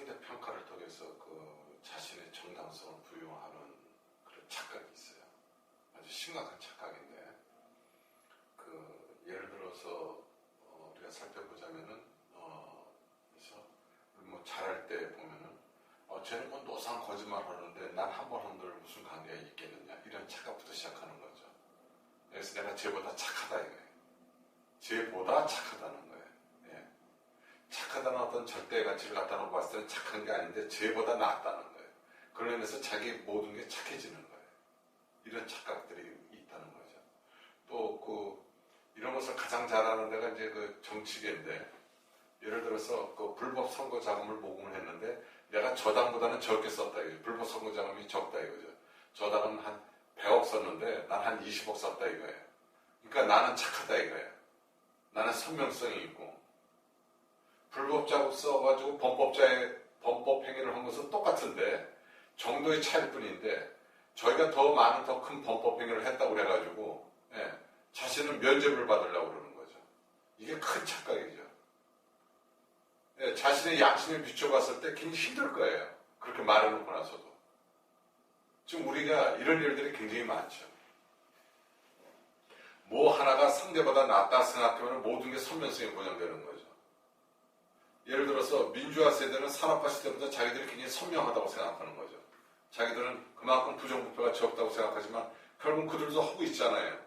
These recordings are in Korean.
상대평가를 통해서 그 자신의 정당성을 부여하는 그런 착각이 있어요. 아주 심각한 착각인데, 예를 들어서 우리가 살펴보자면은 그래서 뭐 잘할 때 보면은 쟤는 뭐 노상 거짓말 하는데 난 한 번 한들 무슨 관계가 있겠느냐, 이런 착각부터 시작하는 거죠. 그래서 내가 쟤보다 착하다 이거예요. 쟤보다 착하다는 거예요. 예. 착하다는 어떤 절대 가치를 갖다 놓고 봤을 때는 착한 게 아닌데 쟤보다 낫다는 거예요. 그로 인해서 자기 모든 게 착해지는 거예요. 이런 착각들이 있다는 거죠. 또 이런 것을 가장 잘하는 데가 이제 그 정치계인데, 예를 들어서 그 불법 선거 자금을 모금을 했는데 내가 저당보다는 적게 썼다 이거죠. 불법 선거 자금이 적다 이거죠. 저당은 한 100억 썼는데 난 한 20억 썼다 이거예요. 그러니까 나는 착하다 이거예요. 나는 선명성이 있고, 불법 자금 써가지고 범법 행위를 한 것은 똑같은데 정도의 차이일 뿐인데, 저희가 더 많은 더 큰 범법 행위를 했다고 그래가지고 자신은 면죄부를 받으려고 그러는 거죠. 이게 큰 착각이죠. 자신의 양심에 비춰봤을 때 굉장히 힘들 거예요. 그렇게 말해놓고 나서도. 지금 우리가 이런 일들이 굉장히 많죠. 뭐 하나가 상대보다 낫다 생각하면 모든 게 선면성이 보장되는 거죠. 예를 들어서 민주화 세대는 산업화 시대보다 자기들이 굉장히 선명하다고 생각하는 거죠. 자기들은 그만큼 부정부패가 적다고 생각하지만 결국 그들도 하고 있잖아요.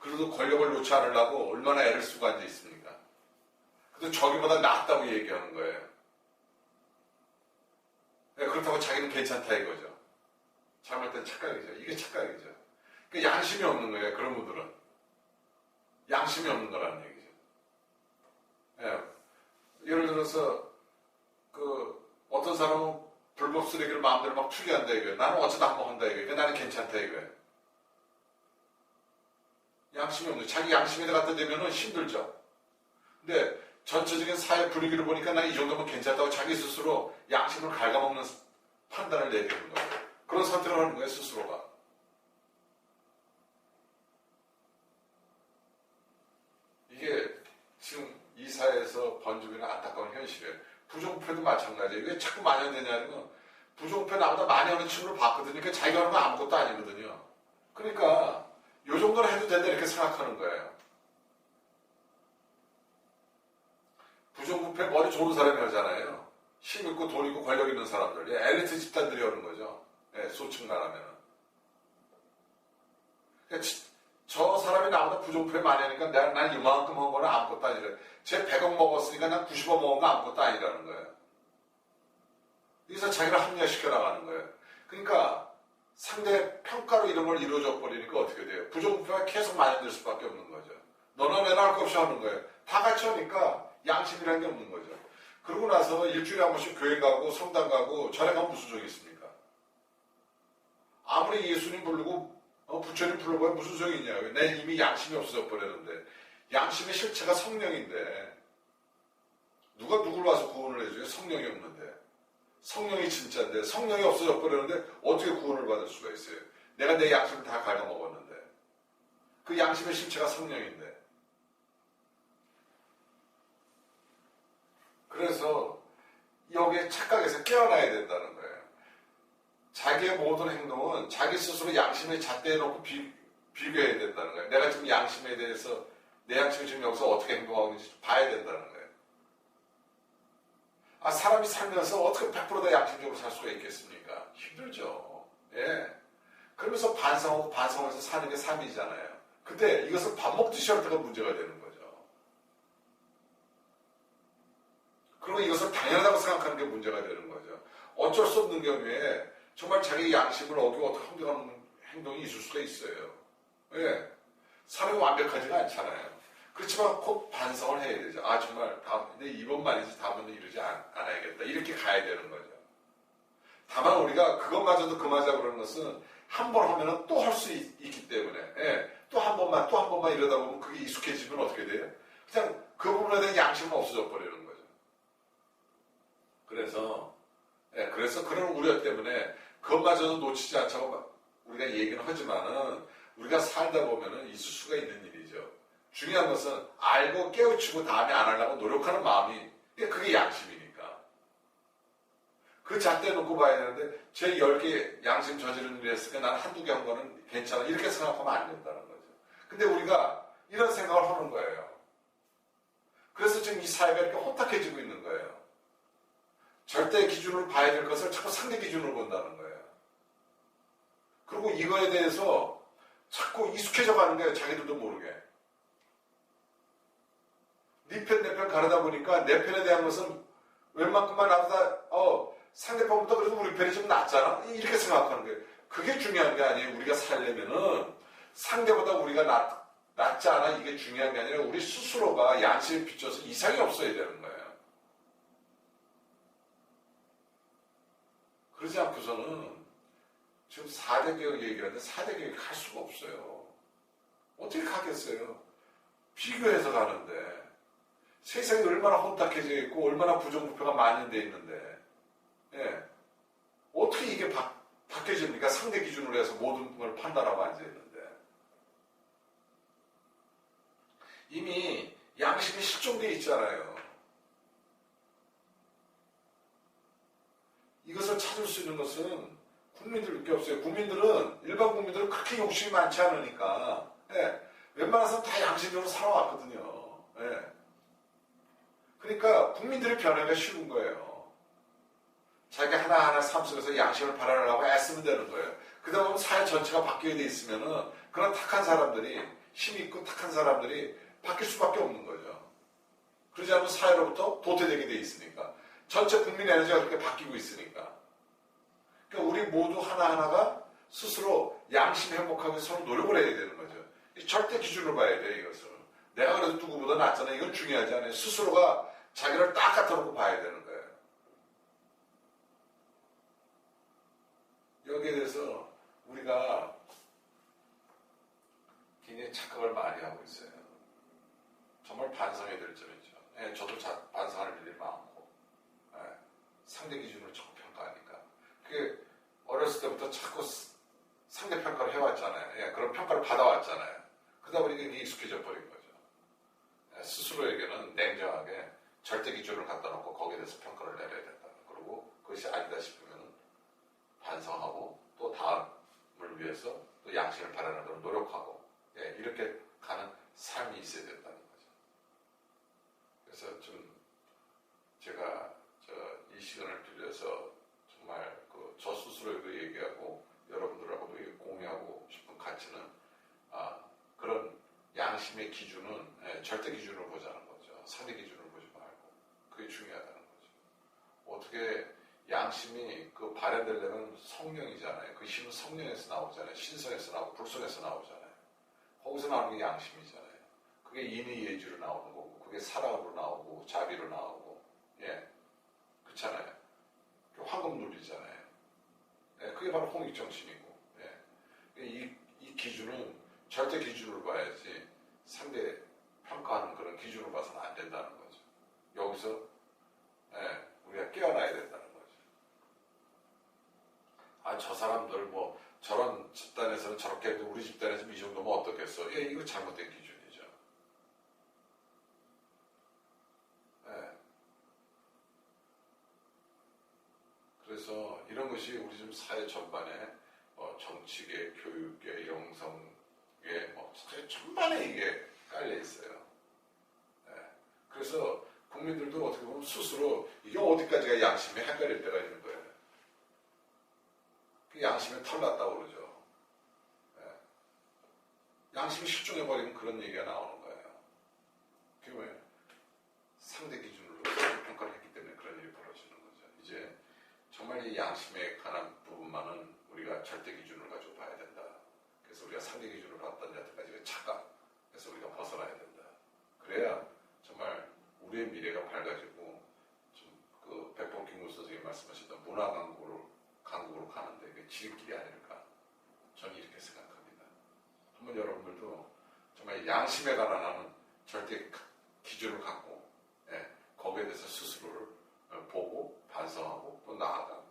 그들도 권력을 놓지 않으려고 얼마나 애를 쓰고 앉아 있습니까? 근데 저기보다 낫다고 얘기하는 거예요. 그렇다고 자기는 괜찮다 이거죠. 잘못된 착각이죠. 이게 착각이죠. 그러니까 양심이 없는 거예요. 그런 분들은. 양심이 없는 거라는 얘기죠. 예를 들어서 어떤 사람은 불법 쓰레기를 마음대로 막 투기한다 이거예요. 나는 어쩌다 한번 한다 이거예요. 그러니까 나는 괜찮다 이거예요. 양심이 없는 거예요. 자기 양심에 갖다 대면은 힘들죠. 근데 전체적인 사회 분위기를 보니까 난 이 정도면 괜찮다고 자기 스스로 양심을 갉아먹는 판단을 내리는 거예요. 그런 선택을 하는 거예요, 스스로가. 이게 지금 이 사회에서 번지고 있는 안타까운 현실이에요. 부정부패도 마찬가지예요. 왜 자꾸 만연되냐면, 부정부패 나보다 많이 하는 친구를 봤거든요. 그러니까 자기가 하는 건 아무것도 아니거든요. 그러니까 요 정도는 해도 된다 이렇게 생각하는 거예요. 부정부패 머리 좋은 사람이 하잖아요. 힘 있고 돈 있고 권력 있는 사람들. 엘리트 집단들이 하는 거죠. 소층 말하면은. 그러니까 저 사람이 나보다 부정부패 많이 하니까 난 이만큼 한 거는 아무것도 아니래. 쟤 100억 먹었으니까 난 90억 먹은 거 아무것도 아니라는 거예요. 여기서 자기를 합리화시켜 나가는 거예요. 그러니까 상대 평가로 이런 걸 이루어져 버리니까 어떻게 돼요? 부정부패가 계속 만연될 수밖에 없는 거죠. 너나 내나 할 것 없이 하는 거예요. 다 같이 하니까 양심이라는 게 없는 거죠. 그러고 나서 일주일에 한 번씩 교회 가고 성당 가고 절에 가면 무슨 소용이 있습니까? 아무리 예수님 부르고 부처님 불러봐야 무슨 소용이 있냐고요. 내 이미 양심이 없어져 버렸는데, 양심의 실체가 성령인데 누가 누굴 와서 구원을 해줘요? 성령이 없는데. 성령이 진짜인데 성령이 없어져 버렸는데 어떻게 구원을 받을 수가 있어요? 내가 내 양심을 다 갉아먹었는데. 그 양심의 실체가 성령인데. 그래서 여기에 착각에서 깨어나야 된다는 거예요. 자기의 모든 행동은 자기 스스로 양심에 잣대에 놓고 비교해야 된다는 거예요. 내가 지금 양심에 대해서, 내 양심이 지금 여기서 어떻게 행동하고 있는지 봐야 된다는 거예요. 사람이 살면서 어떻게 100% 다 양심적으로 살 수가 있겠습니까? 힘들죠. 그러면서 반성하고 반성해서 사는 게 삶이잖아요. 근데 이것을 밥 먹듯이 할 때가 문제가 되는 거죠. 그리고 이것을 당연하다고 생각하는 게 문제가 되는 거죠. 어쩔 수 없는 경우에 정말 자기 양심을 어기고 어떻게 행동하는 행동이 있을 수가 있어요. 사람이 완벽하지가 않잖아요. 그렇지만 꼭 반성을 해야 되죠. 정말 근데 이번만이지 다음에는 이러지 않아야겠다. 이렇게 가야 되는 거죠. 다만 우리가 그것마저도 그만하자 그러는 것은 한 번 하면은 또 할 수 있기 때문에 또 한 번만 이러다 보면 그게 익숙해지면 어떻게 돼요? 그냥 그 부분에 대한 양심은 없어져 버리는 거죠. 그래서 그런 우려 때문에 그것마저도 놓치지 않자고 우리가 얘기는 하지만은 우리가 살다 보면은 있을 수가 있는 일이죠. 중요한 것은 알고 깨우치고 다음에 안 하려고 노력하는 마음이, 그게 양심이니까. 그 잣대 놓고 봐야 되는데 제 10개 양심 저지른 일이 했으니까 난 한두 개 한 거는 괜찮아. 이렇게 생각하면 안 된다는 거죠. 근데 우리가 이런 생각을 하는 거예요. 그래서 지금 이 사회가 이렇게 혼탁해지고 있는 거예요. 절대 기준으로 봐야 될 것을 자꾸 상대 기준으로 본다는 거예요. 그리고 이거에 대해서 자꾸 익숙해져 가는 거예요. 자기들도 모르게. 네 편, 내 편 가르다 보니까 내 편에 대한 것은 웬만큼만 나보다 상대편보다 그래도 우리 편이 좀 낫잖아? 이렇게 생각하는 거예요. 그게 중요한 게 아니에요. 우리가 살려면은 상대보다 우리가 낫지 않아? 이게 중요한 게 아니라 우리 스스로가 양심에 비춰서 이상이 없어야 되는 거예요. 그러지 않고서는 지금 4대 개혁 얘기하는데 4대 개혁 할 수가 없어요. 어떻게 가겠어요? 비교해서 가는데 세상이 얼마나 혼탁해져 있고 얼마나 부정부패가 만연돼 있는데 예. 어떻게 이게 바뀌어집니까? 상대 기준으로 해서 모든 걸 판단하고 앉아있는데 이미 양심이 실종되어 있잖아요. 이것을 찾을 수 있는 것은 국민들밖에 없어요. 일반 국민들은 그렇게 욕심이 많지 않으니까 예. 웬만해서는 다 양심적으로 살아왔거든요. 예. 그러니까 국민들의 변화가 쉬운 거예요. 자기 하나하나 삶 속에서 양심을 발현하려고 애쓰면 되는 거예요. 그러다 보면 사회 전체가 바뀌게 돼 있으면은 그런 착한 사람들이, 힘있고 착한 사람들이 바뀔 수밖에 없는 거죠. 그러지 않으면 사회로부터 도태되게 돼 있으니까. 전체 국민 에너지가 그렇게 바뀌고 있으니까. 그러니까 우리 모두 하나하나가 스스로 양심 행복하게 서로 노력을 해야 되는 거죠. 절대 기준으로 봐야 돼요, 이것을. 내가 그래도 누구보다 낫잖아. 이건 중요하지 않아요. 스스로가 자기를 딱 갖다 놓고 봐야 되는 거예요. 여기에 대해서 우리가 굉장히 착각을 많이 하고 있어요. 정말 반성해야 될 점이죠. 예, 저도 반성할 일이 많고 예, 상대 기준으로 자꾸 평가하니까 그게 어렸을 때부터 자꾸 상대 평가를 해왔잖아요. 예, 그런 평가를 받아왔잖아요. 그러다 보니까 이게 익숙해져 버린 거죠. 예, 스스로에게는 냉정하게 절대 기준을 갖다 놓고 거기에 대해서 평가를 내려야 된다. 그리고 그것이 아니다 싶으면 반성하고 또 다음을 위해서 또 양심을 발현하도록 노력하고 예, 이렇게 가는 삶이 있어야 된다는 거죠. 그래서 좀 제가 이 시간을 빌려서 정말 저 스스로에도 얘기하고 여러분들하고도 공유하고 싶은 가치는 그런 양심의 기준은 예, 절대 기준으로 보자는 거죠. 상대 기준으로 보지 말고 그게 중요하다는 거죠. 어떻게 양심이 발현되려면 성령이잖아요. 그 힘은 성령에서 나오잖아요. 신성에서 나오고 불성에서 나오잖아요. 거기서 나오는 게 양심이잖아요. 그게 인의 예지로 나오는 거고 그게 사랑으로 나오고 자비로 나오고 예 그렇잖아요. 황금 논리잖아요. 예, 그게 바로 홍익정신이고 예. 이 기준은 절대 기준으로 봐야지 상대 평가하는 그런 기준으로 봐서는 안 된다는 거죠. 여기서 예, 우리가 깨어나야 된다는 거죠. 저 사람들 저런 집단에서는 저렇게 해도 우리 집단에서는 이 정도면 어떻겠어? 예, 이거 잘못된 기준이죠. 예. 그래서 이런 것이 우리 지금 사회 전반에 정치계, 교육계, 영성계 사회 전반에 이게 깔려 있어요. 예. 그래서 국민들도 어떻게 보면 스스로 이게 어디까지가 양심이 헷갈릴 때가 있는 거예요. 그 양심에 털났다고 그러죠. 예. 양심이 실종해버리면 그런 얘기가 나오는 거예요. 그게 왜? 상대 기준으로 평가를 했기 때문에 그런 일이 벌어지는 거죠. 이제 정말 이 양심에 관한 부분만은 우리가 절대 기준을 가지고 봐야 된다. 그래서 우리가 상대 기준으로 봤던 여태까지의 착각에서 우리가 벗어나야 된다. 그래야 정말 우리의 미래가 밝아지고 좀 백범 김구 선생님이 말씀하셨던 문화 강국으로 가는데 이게 지름길이 아닐까. 저는 이렇게 생각합니다. 한번 여러분들도 정말 양심에 관한 절대 기준을 갖고 거기에 대해서 스스로를 보고 반성하고 또 나아가고